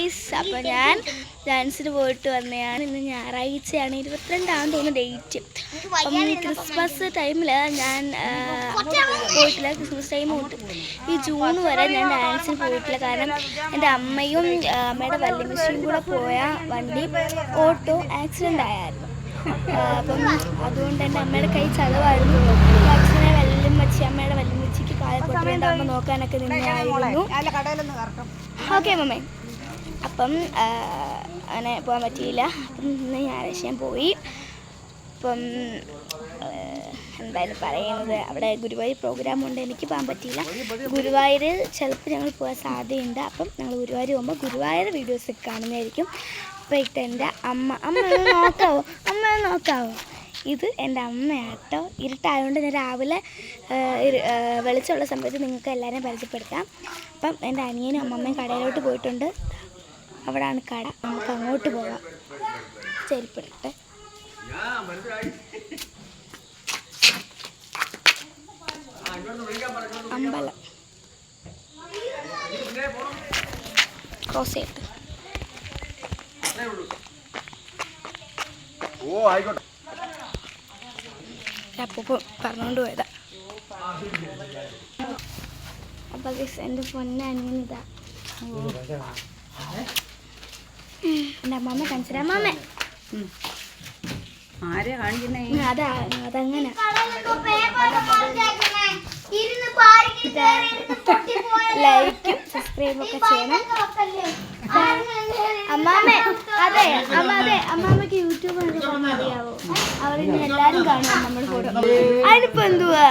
Guys. അപ്പോൾ ഞാൻ ഡാൻസിന് പോയിട്ട് വന്നതാണ്. ഇന്ന് ഞായറാഴ്ചയാണ്, 22 തോന്നുന്നു ഡേറ്റ്. അപ്പം ക്രിസ്മസ് ടൈമിൽ ഞാൻ പോയിട്ടില്ല. ക്രിസ്മസ് ടൈം തൊട്ട് ഈ ജൂൺ വരെ ഞാൻ ഡാൻസിന് പോയിട്ടില്ല. കാരണം എൻ്റെ അമ്മയും അമ്മയുടെ വല്യമ്മയും കൂടെ പോയ വണ്ടി ഓട്ടോ ആക്സിഡൻ്റ് ആയിരുന്നു. അപ്പം അതുകൊണ്ട് എൻ്റെ അമ്മയുടെ കൈ ചതവായിരുന്നു. ആക്സിഡൻ്റ് അമ്മയുടെ വല്യമ്മച്ചിക്ക് കായപ്പൊട്ടുണ്ടാകുമ്പോൾ നോക്കാനൊക്കെ നിന്നായിരുന്നു. ഓക്കെ മമ്മേ. അപ്പം അങ്ങനെ പോകാൻ പറ്റിയില്ല. അപ്പം ഇന്ന് ഞായറാഴ്ച ഞാൻ പോയി. അപ്പം എന്തായാലും പറയുന്നത്, അവിടെ ഗുരുവായൂർ പ്രോഗ്രാമുണ്ട്. എനിക്ക് പോകാൻ പറ്റിയില്ല. ഗുരുവായൂർ ചിലപ്പോൾ ഞങ്ങൾ പോകാൻ സാധ്യതയുണ്ട്. അപ്പം ഞങ്ങൾ ഗുരുവായൂർ പോകുമ്പോൾ ഗുരുവായൂർ വീഡിയോസ് കാണുന്നതായിരിക്കും. അപ്പോൾ ഇത് എൻ്റെ അമ്മ നോക്കാവോ ഇത് എൻ്റെ അമ്മയാട്ടോ. ഇരുട്ടായതുകൊണ്ട് ഞാൻ രാവിലെ വെളിച്ചമുള്ള സമയത്ത് നിങ്ങൾക്ക് എല്ലാവരെയും പരിചയപ്പെടുത്താം. അപ്പം എൻ്റെ അനിയനും അമ്മമ്മയും കടയിലോട്ട് പോയിട്ടുണ്ട്. അവിടെയാണ് കട. നമുക്ക് അങ്ങോട്ട് പോകാം. ചെരുപ്പിടട്ടെ. അമ്പലം ക്രോസ് ചെയ്തിട്ട് അപ്പം പറഞ്ഞുകൊണ്ട് പോയതാ. അപ്പം എൻ്റെ പൊന്നനിയനിതാ. എൻ്റെ അമ്മമ്മ കാണിച്ചിട്ട് അമ്മമ്മ അതങ്ങനെ ലൈക്കും സബ്സ്ക്രൈബും ഒക്കെ ചെയ്യണം. അമ്മാമ്മ അമ്മാമ്മക്ക് യൂട്യൂബ് അറിയാവോ? അവരിങ്ങനെ എല്ലാവരും കാണും നമ്മുടെ കൂടെ. അതിനിപ്പോൾ എന്തുവാ?